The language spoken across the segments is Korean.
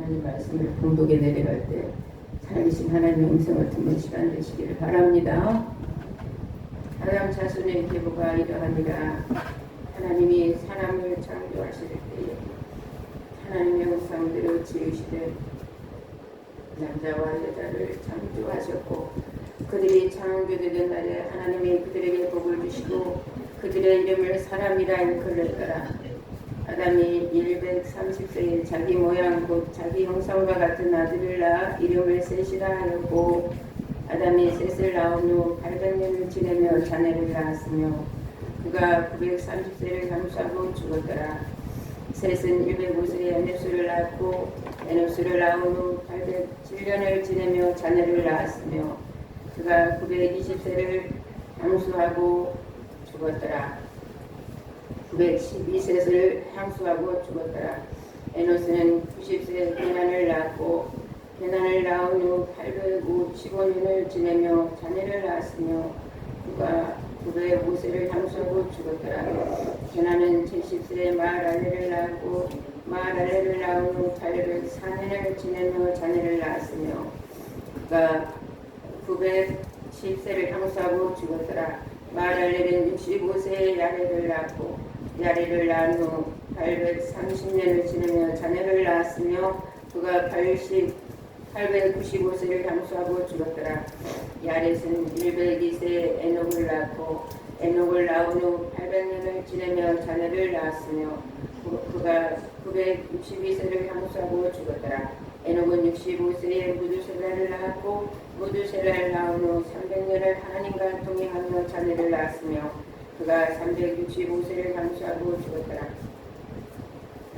하나님 말씀을 공독에 내려갈 때 살아계신 하나님의 음성을 듣는 시간 되시기를 바랍니다. 아담 자손의 계보가 이러하니라. 하나님이 사람을 창조하실 때에 하나님의 형상대로 지으시되 남자와 여자를 창조하셨고 그들이 창조되던 날에 하나님이 그들에게 복을 주시고 그들의 이름을 사람이라 일컬었더라. 아담이 130세에 자기 모양 곧 자기 형상과 같은 아들을 낳아 이름을 셋이라 하였고 아담이 셋을 낳은 후 800년을 지내며 자녀를 낳았으며 그가 930세를 감수하고 죽었더라. 셋은 105세에 에노스를 낳았고 에노스를 낳은 후 807년을 지내며 자녀를 낳았으며 그가 920세를 향수하고 죽었더라. 912세를 향수하고 죽었더라. 에노스는 90세에 게난을 낳았고 게난을 낳은 후 855년을 지내며 자녀를 낳았으며 그가 905세를 향수하고 죽었더라. 게난은 70세에 마할알레를 낳았고 마할알레를 낳은 후 804년을 지내며 자녀를 낳았으며 그가 910세를 향수하고 죽었더라. 마할알레는 65세에 야레를 낳았고 야레를 낳은 후 830년을 지내며 자녀를 낳았으며 그가 895세를 향수하고 죽었더라. 야렛은 102세에 에녹을 낳았고 에녹을 낳은 후 800년을 지내며 자녀를 낳았으며 그가 962세를 향수하고 죽었더라. 에녹은 65세에 무두셀라를 낳았고 무두셀라를 낳은 후 300년을 하나님과 동행하며 자녀를 낳았으며 그가 365세를 향수하고 죽었더라.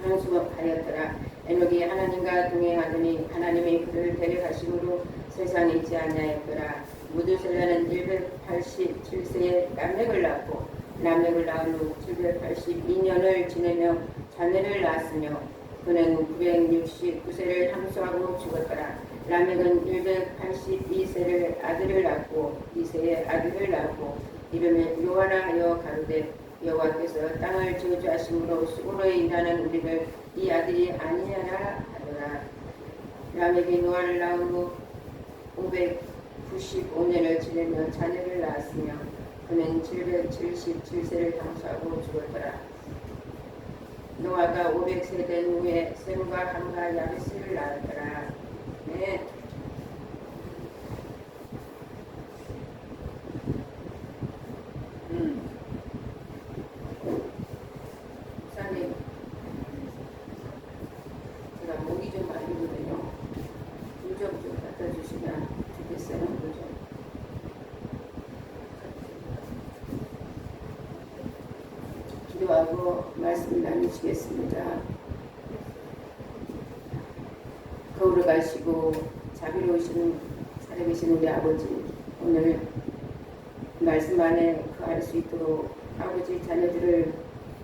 향수하였더라. 에녹이 하나님과 동행하더니 하나님이 그를 데려가심으로 세상에 있지 아니하였더라. 무두셀라는 187세에 라멕을 낳았고 라멕을 낳은 후 782년을 지내며 자녀를 낳았으며 그는 969세를 향수하고 죽었더라. 라멕은 182세를 아들을 낳고 2세의 아들을 낳고 이름을 요하라 하여 가로되 여호와께서 땅을 저주하심으로 수고로 인하는 우리를 이 아들이 아니하라 하더라. 라멕이 노아를 낳은 후 595년을 지내며 자녀를 낳았으며 그는 777세를 향수하고 죽었더라. 노아가 500세 된 후에 셈과 함과 야벳을 낳았더라. 네. 목사님, 제가 목이 좀 마르거든요. 물 좀 갖다 주시면 좋겠어요. 물 좀. 기도하고 말씀 나누시겠습니다. 거울을 가시고 자비로우신 살아계신 우리 아버지, 오늘 말씀 안에 거할 수 있도록 아버지 자녀들을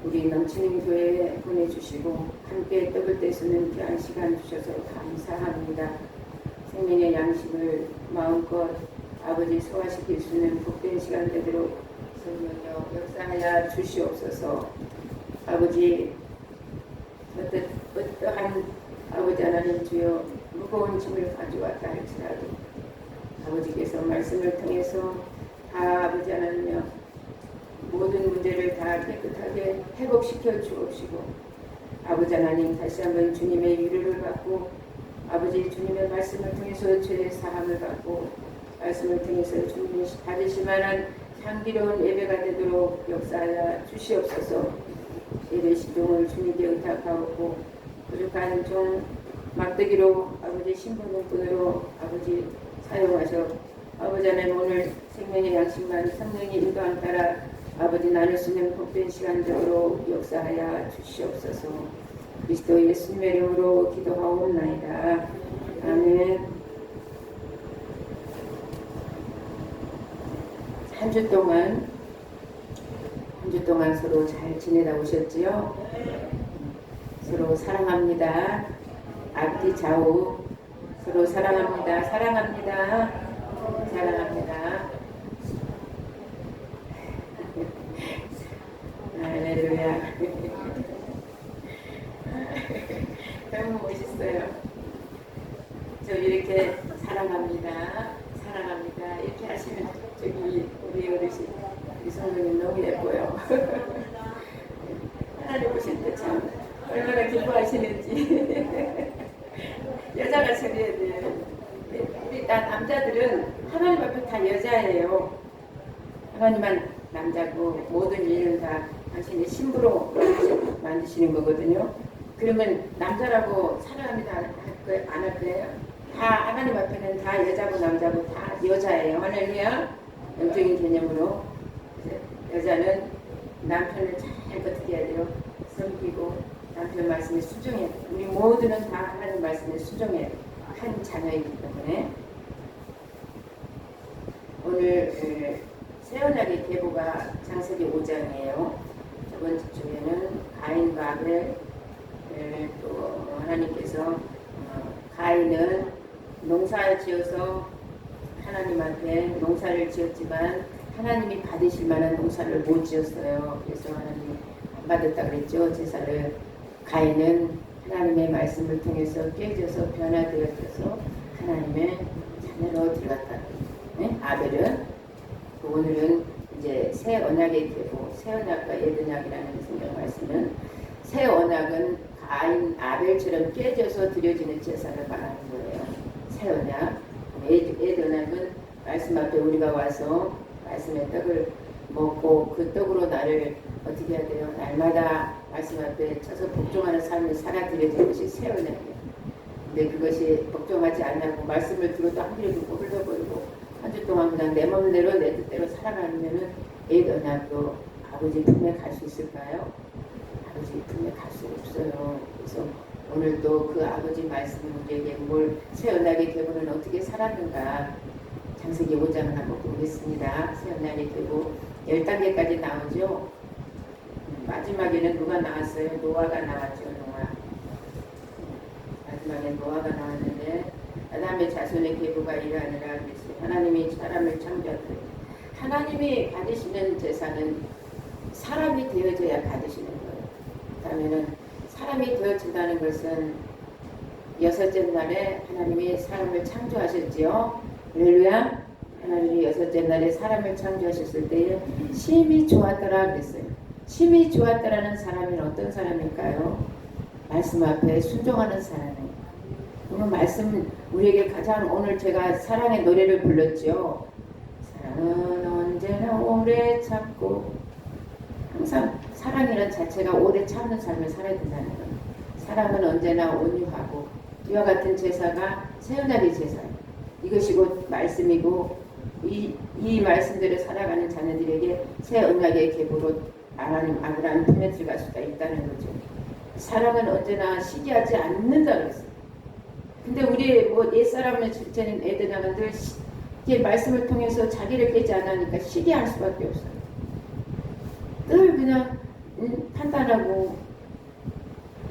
우리 넘치는 교회에 보내주시고 함께 떡을 떼쓰는 귀한 시간 주셔서 감사합니다. 생명의 양식을 마음껏 아버지 소화시킬 수 있는 복된 시간 되도록 성령여 역사하여 주시옵소서. 아버지 어떠한 아버지 하나님 주여 무거운 짐을 가져왔다 할지라도 아버지께서 말씀을 통해서 다 아버지 하나님여 모든 문제를 다 깨끗하게 회복시켜 주옵시고 아버지 하나님 다시 한번 주님의 위로를 받고 아버지 주님의 말씀을 통해서 죄의 사함을 받고 말씀을 통해서 주님이 받으실 만한 향기로운 예배가 되도록 역사하여 주시옵소서. 예배 시종을 주님께 의탁하옵고 부족한 종 막대기로 아버지 신분분으로 아버지 사용하셔 아버지 하나님 오늘 생명의 양식만 성령의 인도함 따라 아버지 나눌 수 있는 복된 시간 되도록 역사하여 주시옵소서. 그리스도 예수님의 이름으로 기도하옵나이다. 아멘. 한 주 동안 서로 잘 지내다 오셨지요? 서로 사랑합니다. 앞뒤 좌우 서로 사랑합니다. 사랑합니다. 사랑합니다. 할렐루야. 너무 멋있어요. 저 이렇게 사랑합니다. 사랑합니다. 이렇게 하시면 저기 우리 어르신 우리 성도님 너무 예뻐요. 하나님 보실 때 참 얼마나 기뻐하시는지. 여자가 저래야 돼요. 우리 남자들은 하나님 앞에 다 여자예요. 하나님만 남자고 모든 일은 다 당신의 신부로 만드시는 거거든요. 그러면 남자라고 사랑합니다 안 할 거예요? 다 하나님 앞에는 다 여자고 남자고 다 여자예요. 할렐루야. 영적인 개념으로 여자는 남편을 잘 거듭해야 돼요. 섬기고 남편 말씀에 순종해야 돼요. 우리 모두는 다 하나님 말씀에 순종해야 돼요. 한 자녀이기 때문에 오늘 새언약의 계보가 창세기 5장이에요. 저번 주에는 가인과 아벨 또 하나님께서 가인은 농사를 지어서 하나님한테 농사를 지었지만 하나님이 받으실 만한 농사를 못 지었어요. 그래서 하나님이 안 받았다 그랬죠. 제사를. 가인은 하나님의 말씀을 통해서 깨져서 변화되어져서 하나님의 자녀로 들어갔다. 네? 아벨은 오늘은 이제 새 언약의 계보, 새 언약과 옛 언약이라는 성경 말씀은 새 언약은 가인 아벨처럼 깨져서 드려지는 제사를 말하는 거예요. 새 언약. 옛 언약은 말씀 앞에 우리가 와서 말씀의 떡을 먹고 그 떡으로 나를 어떻게 해야 돼요? 날마다 말씀 앞에 쳐서 복종하는 삶을 살아 드려지는 것이 새 언약이에요. 근데 그것이 복종하지 않고 말씀을 들어도 한 귀를 듣고 흘려버리고 한 주 동안 그냥 내 맘대로 내 뜻대로 살아가면은 옛 언약도 아버지 품에 갈 수 있을까요? 아버지 품에 갈 수 없어요. 그래서 오늘 또 그 아버지 말씀이 우리에게 새 언약의 계보는 어떻게 살았는가 창세기 5장을 한번 보겠습니다. 새 언약의 계보 10단계까지 나오죠. 마지막에는 누가 나왔어요? 노아가 나왔죠. 노아. 마지막에 노아가 나왔는데 아담의 자손의 계보가 이러하니라 그랬어요. 하나님이 사람을 창조하더니 하나님이 받으시는 제사는 사람이 되어져야 받으시는 거예요. 그다음에는 사람이 되어진다는 것은 여섯째 날에 하나님이 사람을 창조하셨지요. 할렐루야. 하나님이 여섯째 날에 사람을 창조하셨을 때에 심히 좋았더라 그랬어요. 심히 좋았더라는 사람은 어떤 사람일까요? 말씀 앞에 순종하는 사람이에요. 오늘 말씀 우리에게 가장 오늘 제가 사랑의 노래를 불렀죠. 사랑은 언제나 오래 참고 항상 사랑이란 자체가 오래 참는 삶을 살아야 된다는 거예요. 사랑은 언제나 온유하고 이와 같은 제사가 새 언약의 제사예요. 이것이 곧 말씀이고 이 말씀대로 살아가는 자녀들에게 새 언약의 계보로 하나님 아브라함 품에 들어갈 수가 있다는 거죠. 사랑은 언제나 시기하지 않는다 그랬어요. 근데 우리 옛사람의 주체는 애들은 늘 이게 말씀을 통해서 자기를 깨지 않으니까 시기할 수밖에 없어요. 늘 그냥 판단하고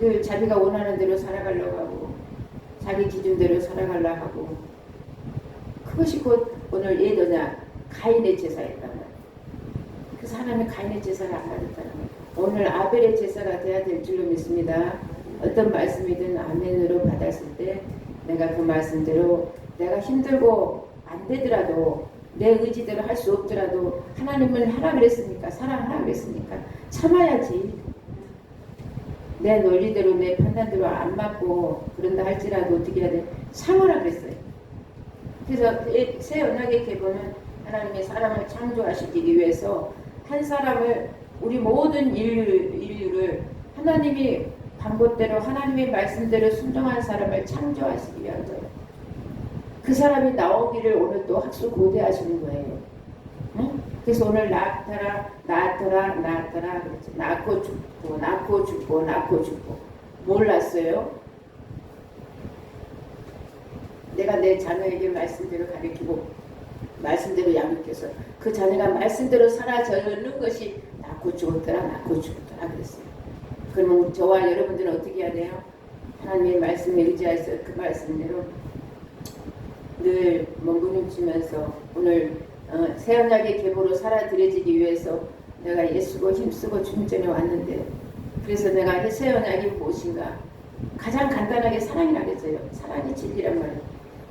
늘 자기가 원하는 대로 살아가려고 하고 자기 기준대로 살아가려고 하고 그것이 곧 오늘 옛 언약 가인의 제사였단 말이에요. 그래서 하나님은 가인의 제사를 안 받았다는 거예요. 오늘 아벨의 제사가 돼야 될 줄로 믿습니다. 어떤 말씀이든 아멘으로 받았을 때 내가 그 말씀대로 내가 힘들고 안 되더라도 내 의지대로 할 수 없더라도 하나님을 하라 그랬으니까 사랑하라 그랬으니까 참아야지. 내 논리대로 내 판단대로 안 맞고 그런다 할지라도 어떻게 해야 돼? 참으라 그랬어요. 그래서 새 언약의 계보는 하나님의 사람을 창조하시기 위해서 한 사람을 우리 모든 인류를 하나님이 방법대로 하나님의 말씀대로 순종한 사람을 창조하시기 위한 거예요. 그 사람이 나오기를 오늘 또 학수 고대하시는 거예요. 응? 그래서 오늘 낳더라 그랬죠. 낳고 죽고 몰랐어요. 내가 내 자녀에게 말씀대로 가르치고 말씀대로 양육해서 그 자녀가 말씀대로 살아져는 것이 낳고 죽었더라 그랬어요. 그러면 저와 여러분들은 어떻게 해야 돼요? 하나님의 말씀에 의지해서 그 말씀대로 늘 몸부림치면서 오늘 새 언약의 계보로 살아들여지기 위해서 내가 애쓰고 힘쓰고 주님 전에 왔는데 그래서 내가 새 언약이 무엇인가? 가장 간단하게 사랑이라 그랬어요. 사랑이 진리란 말이에요.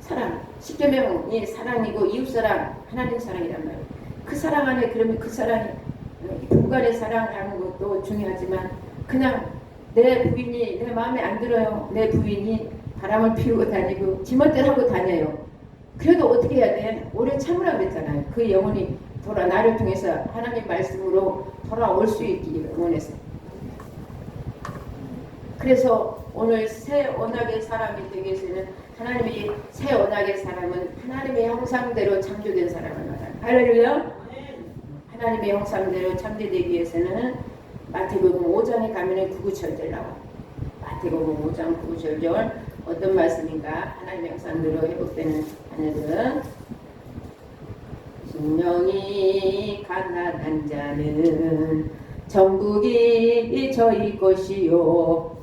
사랑. 십계명이 사랑이고 이웃사랑, 하나님 사랑이란 말이에요. 그 사랑 안에 그러면 그 사랑이 부부간의 사랑하는 것도 중요하지만 그냥 내 부인이 내 마음에 안 들어요. 내 부인이 바람을 피우고 다니고 지멋대로 하고 다녀요. 그래도 어떻게 해야 돼? 오래 참으라 그랬잖아요. 그 영혼이 나를 통해서 하나님 말씀으로 돌아올 수 있기 원해서. 그래서 오늘 새 언약의 사람이 되기 위해서는 하나님이 새 언약의 사람은 하나님의 형상대로 창조된 사람을 말합니다. 할렐루야. 하나님의 형상대로 창조되기 위해서는 마태복음 5장에 가면은 구구절절 나와. 마태복음 5장 구구절절 어떤 말씀인가? 하나님의 형상대로 회복되는 하늘은 심령이 가난한 자는 천국이 저희 것이요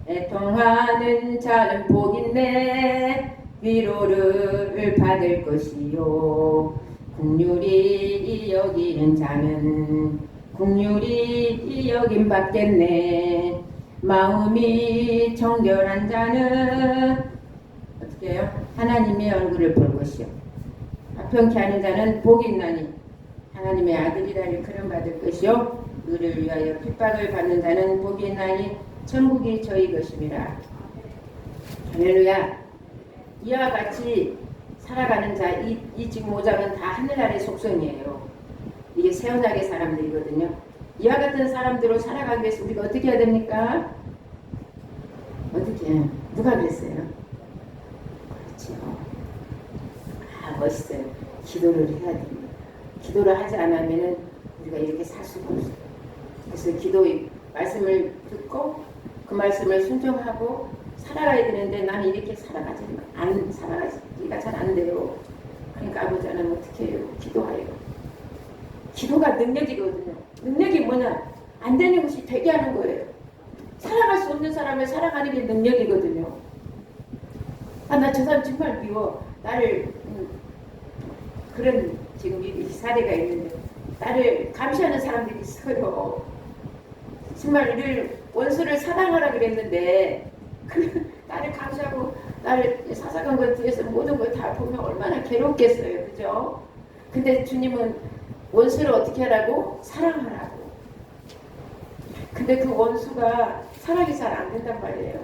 애통하는 자는 복인내 위로를 받을 것이요 긍휼히 여기는 자는 긍휼히 여김 받겠네 마음이 정결한 자는 어떻게 해요? 하나님의 얼굴을 볼 것이요 화평케 하는 자는 복이 있나니 하나님의 아들이라를 그름 받을 것이요 너를 위하여 핍박을 받는 자는 복이 있나니 천국이 저희 것임이라. 할렐루야. 이와 같이 살아가는 자, 이 지금 5장은 다 하늘 아래 속성이에요. 이게 새 언약의 사람들이거든요. 이와 같은 사람들로 살아가기 위해서 우리가 어떻게 해야 됩니까? 어떻게? 누가 그랬어요? 그렇죠. 아, 멋있어요. 기도를 해야 됩니다. 기도를 하지 않으면 우리가 이렇게 살 수가 없어요. 그래서 기도의 말씀을 듣고 그 말씀을 순종하고 살아가야 되는데 나는 이렇게 살아가기가 잘 안 돼요. 그러니까 아버지 하나님 어떻게 해요? 기도하여. 기도가 능력이거든요. 능력이 뭐냐? 안 되는 것이 되게 하는 거예요. 살아갈 수 없는 사람을 살아가는 게 능력이거든요. 아, 나 저 사람 정말 미워. 나를 그런 지금 이 사례가 있는데 나를 감시하는 사람들이 있어요. 정말 이를 원수를 사랑하라 그랬는데 나를 감시하고 나를 사사건 것 뒤에서 모든 걸 다 보면 얼마나 괴롭겠어요. 그죠? 근데 주님은 원수를 어떻게 하라고? 사랑하라고. 근데 그 원수가 사랑이 잘 안 된단 말이에요.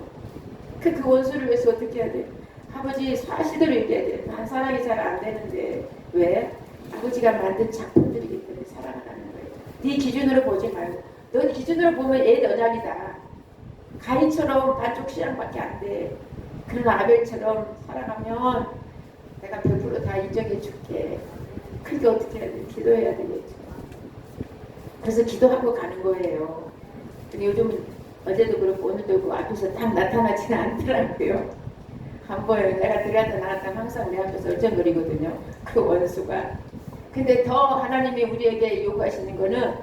그 원수를 위해서 어떻게 해야 돼? 아버지 사실대로 얘기해야 돼. 난 사랑이 잘 안 되는데 왜? 아버지가 만든 작품들이기 때문에 사랑하라는 거예요. 네 기준으로 보지 말고 넌 기준으로 보면 얘 여자이다. 가인처럼 반쪽 신앙밖에 안 돼. 그러나 아벨처럼 살아가면 내가 100% 다 인정해 줄게. 그러니까 어떻게 해야 돼? 기도해야 되겠죠. 그래서 기도하고 가는 거예요. 근데 요즘은 어제도 그렇고 오늘도 그 앞에서 딱 나타나지는 않더라고요. 안 보여요. 내가 들어갔다 나갔다 항상 내 앞에서 얼쩡거리거든요. 그 원수가. 근데 더 하나님이 우리에게 요구하시는 거는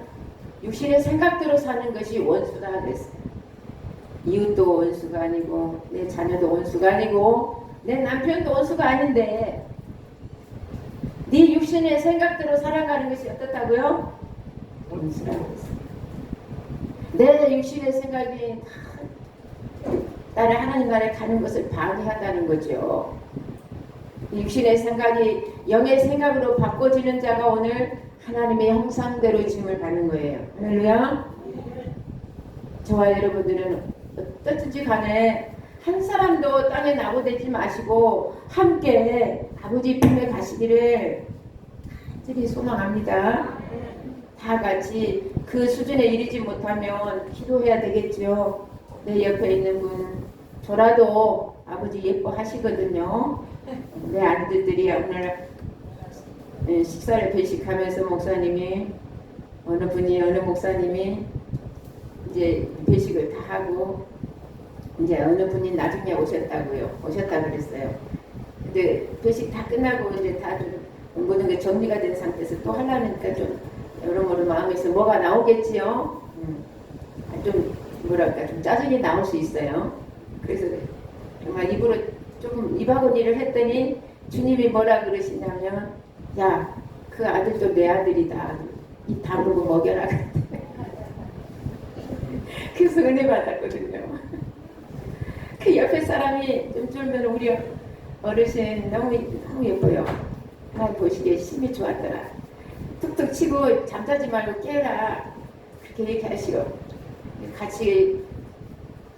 육신의 생각대로 사는 것이 원수다 그랬어요. 이웃도 원수가 아니고 내 자녀도 원수가 아니고 내 남편도 원수가 아닌데 네 육신의 생각대로 살아가는 것이 어떻다고요? 원수라고 했어요. 내 육신의 생각이 나를 하나님 나라에 가는 것을 방해한다는 거죠. 육신의 생각이 영의 생각으로 바꿔지는 자가 오늘 하나님의 형상대로 짐을 받는 거예요. 할렐루야. 저와 여러분들은 어떻든지 간에 한 사람도 땅에 나고되지 마시고 함께 아버지 품에 가시기를 간절히 소망합니다. 다 같이 그 수준에 이르지 못하면 기도해야 되겠죠. 내 옆에 있는 분 저라도 아버지 예뻐하시거든요. 내 아들들이 오늘 식사를 배식하면서 목사님이 어느 목사님이 이제 배식을 다 하고 이제 어느 분이 나중에 오셨다 그랬어요. 근데 배식 다 끝나고 이제 다 좀 모든 게 정리가 된 상태에서 또 하려니까 좀 여러모로 마음에서 뭐가 나오겠지요. 좀 뭐랄까 좀 짜증이 나올 수 있어요. 그래서 정말 입으로 조금 입하고 일을 했더니 주님이 뭐라 그러시냐면 야, 그 아들도 내 아들이다. 입 다물고 먹여라. 그래서 은혜 받았거든요. 그 옆에 사람이 좀 쫄면 우리 어르신 너무 예뻐요. 하나님 보시기에 심이 좋았더라. 툭툭 치고 잠자지 말고 깨라. 그렇게 얘기하시고 같이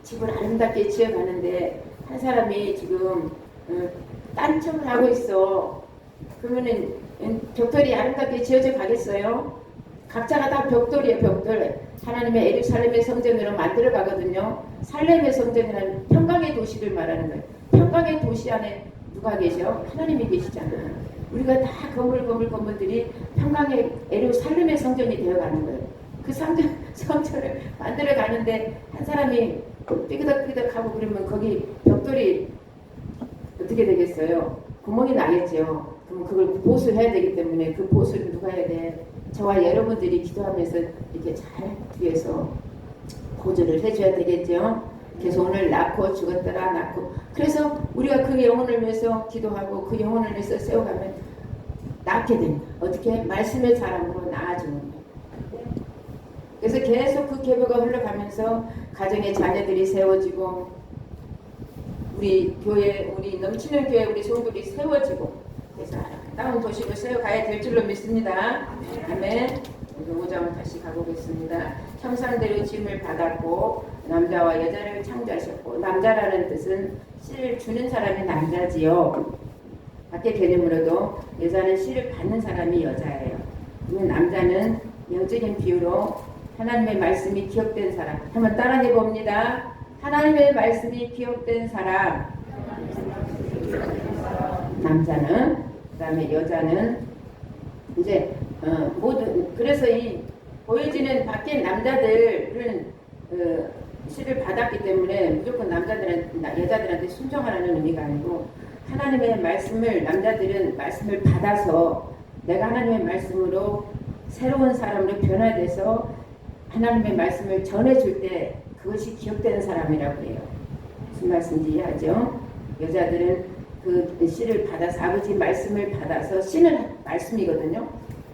집을 아름답게 지어가는데 한 사람이 지금 딴청을 하고 있어. 그러면은 벽돌이 아름답게 지어져 가겠어요? 각자가 다 벽돌이에요. 벽돌. 하나님의 예루살렘의 성전으로 만들어 가거든요. 살렘의 성전이라는 평강의 도시를 말하는 거예요. 평강의 도시 안에 누가 계셔? 하나님이 계시잖아요. 우리가 다 건물들이 평강의 예루살렘의 성전이 되어가는 거예요. 그 성전을 만들어 가는데 한 사람이 삐그덕삐그덕하고 그러면 거기 벽돌이 어떻게 되겠어요? 구멍이 나겠죠. 그럼 그걸 보수를 해야 되기 때문에 그 보수를 누가 해야 돼? 저와 여러분들이 기도하면서 이렇게 잘 뒤에서 보조를 해줘야 되겠죠. 그래서 오늘 낳고 죽었더라 낳고 그래서 우리가 그 영혼을 위해서 기도하고 그 영혼을 위해서 세워가면 낳게 됩니다. 어떻게? 말씀의 사람으로 낳아주는 거예요. 그래서 계속 그 계보가 흘러가면서 가정의 자녀들이 세워지고 우리 교회, 우리 넘치는 교회 우리 성도들이 세워지고 그래서 아름다운 도시로 세워가야 될 줄로 믿습니다. 아멘. 5장을 다시 가보겠습니다. 형상대로 짐을 받았고 남자와 여자를 창조하셨고 남자라는 뜻은 씨를 주는 사람이 남자지요. 밖의 개념으로도 여자는 씨를 받는 사람이 여자예요. 그러면 남자는 영적인 비유로 하나님의 말씀이 기억된 사람. 한번 따라해 봅니다. 하나님의 말씀이 기억된 사람. 남자는 그 다음에 여자는 이제 모든 그래서 이 보여지는 밖에 남자들은 씨를 받았기 때문에 무조건 여자들한테 순종하라는 의미가 아니고 하나님의 말씀을 남자들은 말씀을 받아서 내가 하나님의 말씀으로 새로운 사람으로 변화돼서 하나님의 말씀을 전해줄 때 그것이 기억되는 사람이라고 해요. 무슨 말씀인지 이해하죠? 여자들은 그 씨를 받아서 아버지 말씀을 받아서 씨는 말씀이거든요.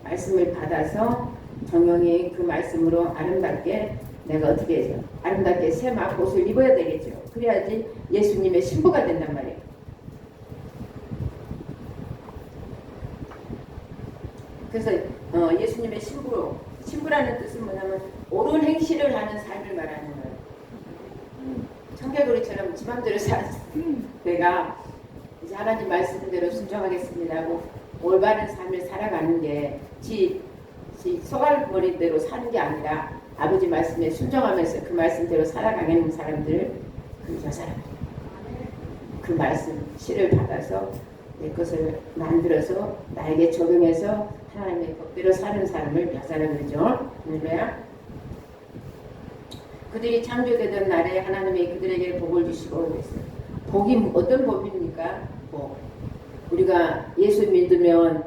말씀을 받아서 정령이 그 말씀으로 아름답게 내가 어떻게 해서 아름답게 새막 옷을 입어야 되겠죠. 그래야지 예수님의 신부가 된단 말이에요. 그래서 예수님의 신부라는 뜻은 뭐냐면 옳은 행실을 하는 삶을 말하는 거예요. 청개구리처럼 지 맘대로 내가 이제 하나님 말씀대로 순종하겠습니다 하고 올바른 삶을 살아가는 게 지 소갈머리대로 사는 게 아니라 아버지 말씀에 순종하면서 그 말씀대로 살아가는 사람들 그 여사람이에요. 그 말씀 씨를 받아서 내 것을 만들어서 나에게 적용해서 하나님의 법대로 사는 사람을 여자라고 그러죠. 할렐루야. 그들이 창조되던 날에 하나님이 그들에게 복을 주시고 그랬어요. 복이 어떤 복입니까? 우리가 예수 믿으면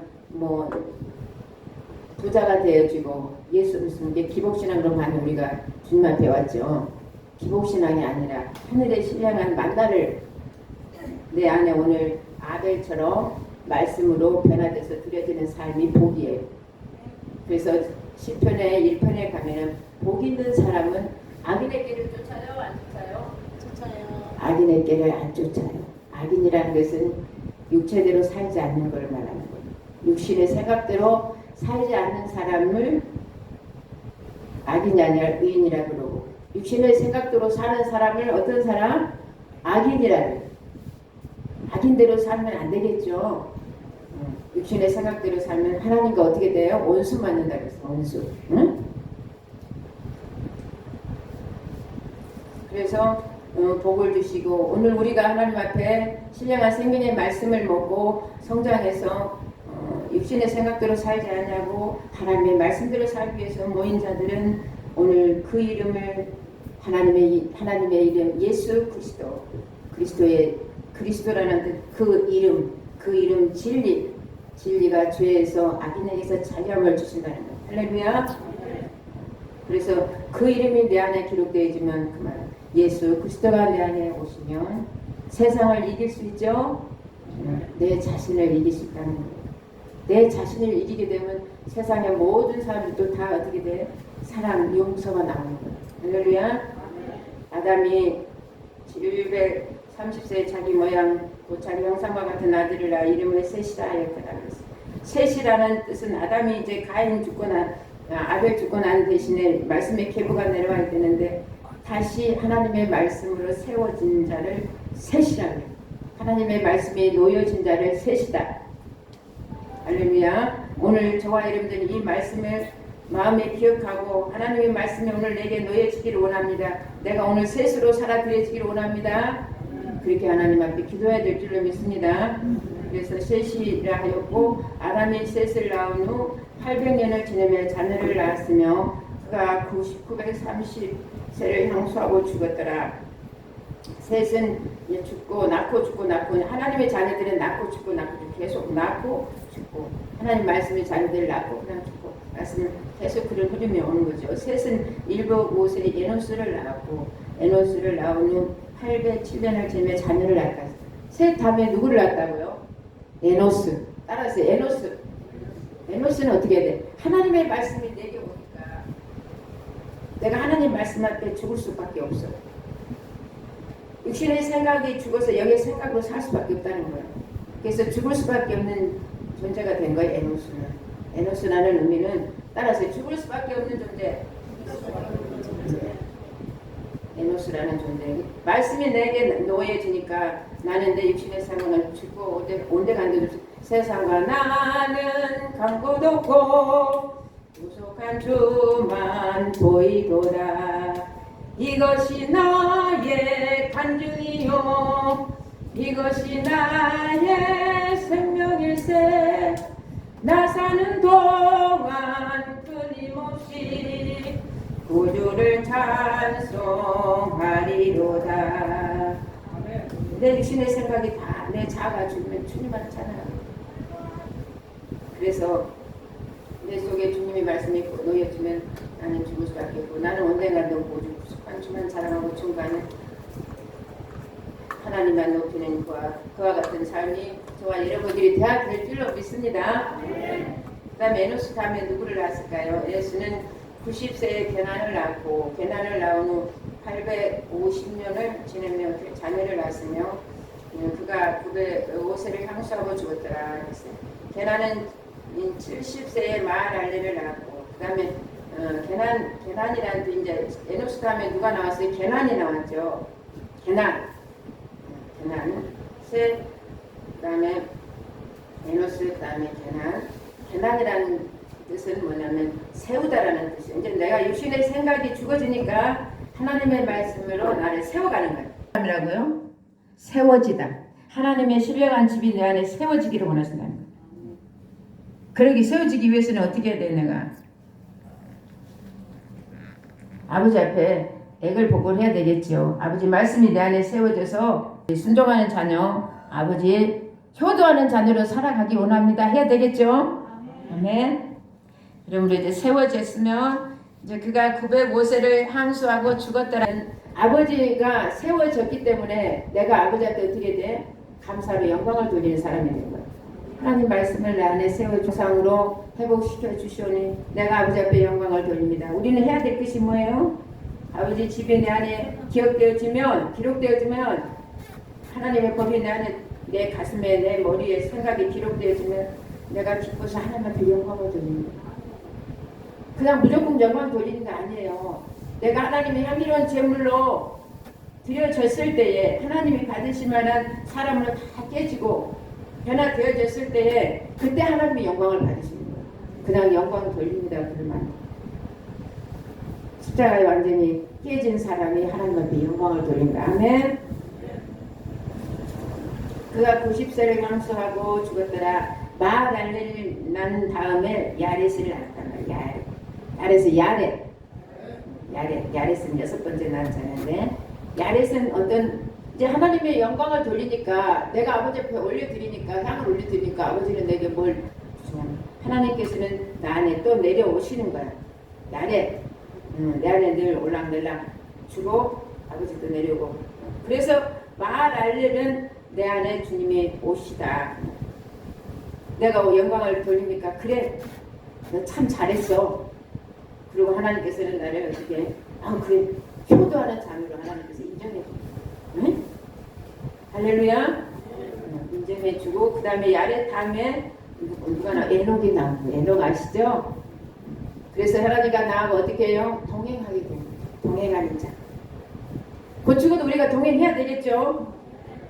부자가 되어지고 예수 믿는 게 기복신앙으로 많이 우리가 주님한테 배웠죠. 기복신앙이 아니라 하늘의 신령한 만나를 내 안에 오늘 아벨처럼 말씀으로 변화돼서 드려지는 삶이 복이에요. 그래서 시편의 1편에 가면은 복 있는 사람은 악인의 길을 쫓아요? 안 쫓아요? 쫓아요. 악인의 길을 안 쫓아요. 악인이라는 것은 육체대로 살지 않는 걸 말하는 거예요. 육신의 생각대로 살지 않는 사람을 악인이 아니라 의인이라고 그러고 육신의 생각대로 사는 사람을 어떤 사람? 악인이라고. 악인대로 살면 안 되겠죠. 육신의 생각대로 살면 하나님과 어떻게 돼요? 원수 맞는다 그랬어. 원수. 응? 그래서 복을 주시고 오늘 우리가 하나님 앞에 신령한 생명의 말씀을 먹고 성장해서 육신의 생각대로 살지 않냐고 하나님의 말씀대로 살기 위해서 모인 자들은 오늘 그 이름을 하나님의 이름 예수 그리스도 그리스도라는 그 이름 진리가 죄에서 악인에게서 자유함을 주신다는 것. 할렐루야. 그래서 그 이름이 내 안에 기록되어 있지만 그 말 예수 그리스도가 내 안에 오시면 세상을 이길 수 있죠. 내 자신을 이길 수 있다는 거예요. 내 자신을 이기게 되면 세상의 모든 사람들도 다 어떻게 돼? 사랑, 용서가 나오는 거예요. 할렐루야. 아담이 30세 자기 모양 곧 자기 형상과 같은 아들을 낳아 이름을 셋이라 하였더라. 셋이라는 뜻은 아담이 이제 가인 죽고 아벨 죽고 난 대신에 말씀의 계보가 내려와야 되는데 다시 하나님의 말씀으로 세워진 자를 셋이라고 해요. 하나님의 말씀이 놓여진 자를 셋이다. 할렐루야. 오늘 저와 여러분들이 이 말씀을 마음에 기억하고 하나님의 말씀이 오늘 내게 놓여지기를 원합니다. 내가 오늘 셋으로 살아드려지기를 원합니다. 그렇게 하나님 앞에 기도해야 될 줄로 믿습니다. 그래서 셋이라 하였고 아담이 셋을 낳은 후 800년을 지내며 자녀를 낳았으며 그가 930세를 향수하고 죽었더라. 셋은 죽고 낳고 하나님의 자녀들은 낳고 죽고 계속 낳고 죽고 하나님 말씀의 자녀들을 낳고 그다음 죽고 말씀을 계속 그런 흐름이 오는 거죠. 셋은 105세에 에노스를 낳았고 에노스를 낳은 후 807년을 지내며 자녀를 낳았다. 셋 다음에 누구를 낳았다고요? 에노스. 따라서 에노스는 어떻게 해야 돼? 하나님의 말씀이 내게 오니까 내가 하나님 말씀 앞에 죽을 수밖에 없어. 육신의 생각이 죽어서 영의 생각으로 살 수밖에 없다는 거예요. 그래서 죽을 수밖에 없는 존재가 된 거예요. 에노스는. 에노스라는 의미는 따라서 죽을 수밖에 없는 존재. 에노스라는 존재. 말씀이 내게 놓여지니까 나는 내 육신의 생각을 죽고 온데간데 세상과 나는 강고 덥고 무속한 주만 보이도다. 이것이 나의 간증이요 이것이 나의 생명일세. 나 사는 동안 끊임없이 구주를 찬송하리로다. 내 육신의 생각이 다 내 자아가 죽으면 주님만 찬양합니다. 그래서 내 속에 주님의 말씀이 놓여지면 나는 죽을 수밖에 없고 나는 언젠가 너 보주 구속한 주만 자랑하고 중간에 하나님만 높이는 그와 같은 삶이 저와 여러분들이 되어야 될 줄로 믿습니다. 그 다음에 에노스 다음에 누구를 낳았을까요? 에노스는 90세에 게난을 낳았고 게난을 낳은 후 850년을 지내며 자녀를 낳았으며 그가 905세를 향수하고 죽었더라. 게난은 70세에 마할알레를 낳았고 그 다음에 게난이라는 또 이제 에노스 다음에 누가 나왔어요? 게난이 나왔죠. 게난 셋, 그 다음에 에노스, 그 다음에 게난이라는 뜻은 뭐냐면 세우다라는 뜻이에요. 이제 내가 육신의 생각이 죽어지니까 하나님의 말씀으로 나를 세워가는 거예요. 이라고요? 세워지다. 하나님의 신령한 집이 내 안에 세워지기를 원하신다는 거예요. 그러기 세워지기 위해서는 어떻게 해야 돼? 내가 아버지 앞에 애걸복걸해야 되겠죠. 아버지 말씀이 내 안에 세워져서 순종하는 자녀, 아버지의 효도하는 자녀로 살아가기 원합니다. 해야 되겠죠? 아멘. 그러므로 이제 세워졌으면 이제 그가 905세를 향수하고 죽었다는 아버지가 세워졌기 때문에 내가 아버지 앞에 어떻게 돼? 감사로 영광을 돌리는 사람이 된 거야. 하나님 말씀을 내 안에 세워 조상으로 회복시켜 주시오니 내가 아버지 앞에 영광을 돌립니다. 우리는 해야 될 것이 뭐예요? 아버지 집이 내 안에 기록되어지면 하나님의 법이 내 안에 내 가슴에 내 머리에 생각이 기록되어지면 내가 기뻐서 하나님한테 영광을 돌립니다. 그냥 무조건 영광 돌리는 거 아니에요. 내가 하나님의 향기로운 제물로 드려졌을 때에 하나님이 받으실 만한 사람으로 다 깨지고 변화되어졌을 때에 그때 하나님의 영광을 받으시는 거예요. 그냥 영광 돌립니다. 그러면 십자가에 완전히 깨진 사람이 하나님 앞에 영광을 돌린다. 아멘. 그가 90세를 향수하고 죽었더라. 마할알레를 낳은 다음에 야렛을 낳았단 말이야. 야렛은 야렛은 6번째 낳은 자인데 야렛은 어떤 이제 하나님의 영광을 돌리니까 내가 아버지 앞에 올려드리니까 향을 올려드리니까 아버지는 내게 뭘 주냐면 하나님께서는 나 안에 또 내려오시는 거야. 야렛 내 안에 늘 올랑들랑 주고 아버지도 내려오고 그래서 마할알레는 내 안에 주님이 오시다. 내가 영광을 돌리니까 그래 너 참 잘했어. 그리고 하나님께서는 나를 어떻게 그래 효도하는 자녀로 하나님께서 인정해 줘. 응? 할렐루야. 인정해주고 그 다음에 야렛 다음에 누가 나 에녹이 나오고 에녹 아시죠? 그래서 하나님과 나하고 어떻게 해요? 동행하게 됩니다. 동행하는 자. 곧 죽어도 우리가 동행해야 되겠죠?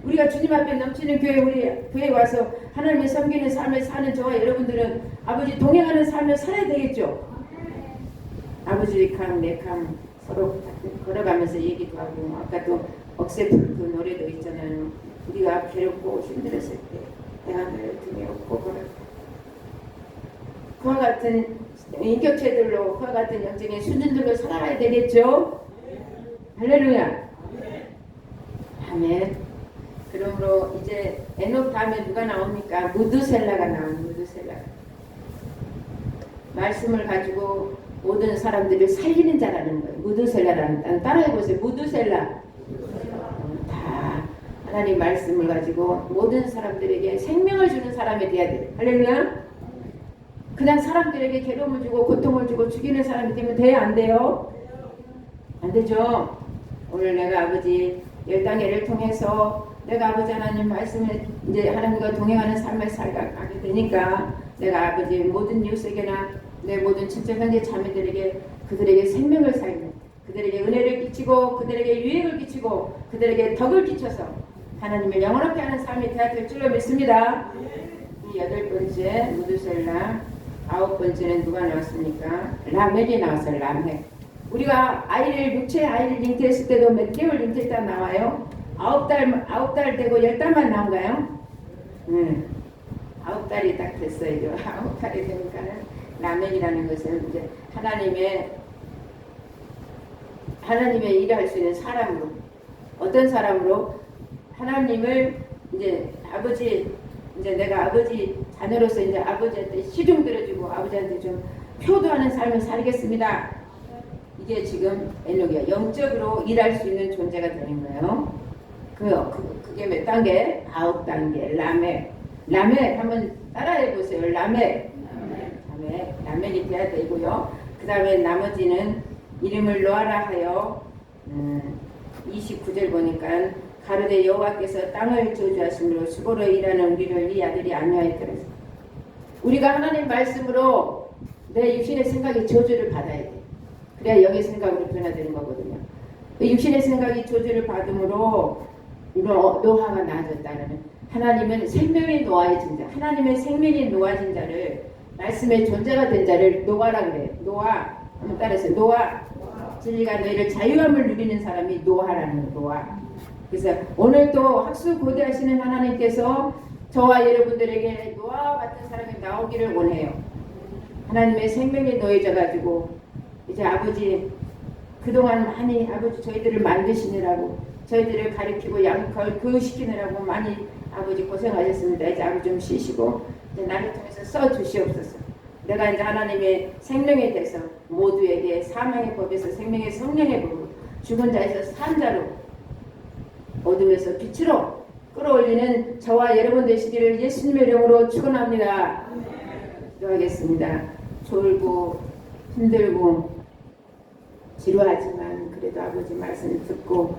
우리가 주님 앞에 넘치는 교회 우리 교회 와서 하나님을 섬기는 삶을 사는 저와 여러분들은 아버지 동행하는 삶을 살아야 되겠죠? 아버지 강, 내 강 서로 걸어가면서 얘기도 하고 아까 또 억새풀 그 노래도 있잖아요. 우리가 괴롭고 힘들었을 때 내가 너를 등에 업고 걸었다. 그와 같은 인격체들로 그와 같은 영적인 수준들로 살아가야 되겠죠? 할렐루야. 아멘. 그러므로 이제 에녹 다음에 누가 나옵니까? 무드셀라가 나옵니다. 무드셀라가. 말씀을 가지고 모든 사람들을 살리는 자라는 거예요. 무드셀라라는 단어 따라해보세요. 무드셀라. 다 하나님 말씀을 가지고 모든 사람들에게 생명을 주는 사람이 돼야 돼요. 할렐루야. 그냥 사람들에게 괴로움을 주고 고통을 주고 죽이는 사람이 되면 돼요? 안 돼요? 안 되죠. 오늘 내가 아버지 열당회를 통해서 내가 아버지 하나님 말씀을 이제 하나님과 동행하는 삶을 살아가게 되니까 내가 아버지 모든 이웃에게나 내 모든 친척 형제 자매들에게 그들에게 생명을 살리는 그들에게 은혜를 끼치고 그들에게 유익을 끼치고 그들에게 덕을 끼쳐서 하나님을 영원하게 하는 삶이 되어야 될 줄로 믿습니다. 이 8번째 무드셀라, 9번째는 누가 나왔습니까? 라멕이 나왔어요. 라멕. 우리가 아이를 육체 아이를 잉태했을 때도 몇 개월 잉태했다 나와요? 9달 되고 10달만 나온가요? 9달이 딱 됐어요. 9달이 되니까는 라멕이라는 것은 이제 하나님의 일을 할 수 있는 사람으로 어떤 사람으로 하나님을 이제 아버지 이제 내가 아버지 자녀로서 이제 아버지한테 시중 들어주고 아버지한테 좀 효도하는 삶을 살겠습니다. 이게 지금 에녹이야. 영적으로 일할 수 있는 존재가 되는 거예요. 그게 몇 단계? 9단계. 라멕 한번 따라해 보세요. 라멕이 돼야 되고요. 그 다음에 나머지는 이름을 놓아라 하여 29절 보니까 가로되 여호와께서 땅을 저주하심으로 수고로 일하는 우리를 이 아들이 안위하였더라. 우리가 하나님 말씀으로 내 육신의 생각이 저주를 받아야 돼. 그래야 영의 생각으로 변화되는 거거든요. 육신의 생각이 저주를 받음으로 노화가 나아졌다는 하나님은 생명의 노화해진 자, 하나님의 생명이 노화진 자를 말씀의 존재가 된 자를 노아라 그래요. 노아 한번 따라해서 노아. 진리가 너희를 자유함을 누리는 사람이 노아라는 노아. 그래서 오늘도 학수고대하시는 하나님께서 저와 여러분들에게 노아와 같은 사람이 나오기를 원해요. 하나님의 생명이 놓여져 가지고 이제 아버지 그동안 많이 아버지 저희들을 만드시느라고 저희들을 가르치고 교육시키느라고 많이 아버지 고생하셨습니다. 이제 아버지 좀 쉬시고 이제 나를 통해서 써주시옵소서. 내가 이제 하나님의 생명에 대해서 모두에게 사망의 법에서 생명의 성령의 법으로 죽은 자에서 산 자로 어둠에서 빛으로 끌어올리는 저와 여러분 되시기를 예수님의 이름으로 축원합니다. 기도하겠습니다. 졸고 힘들고 지루하지만 그래도 아버지 말씀을 듣고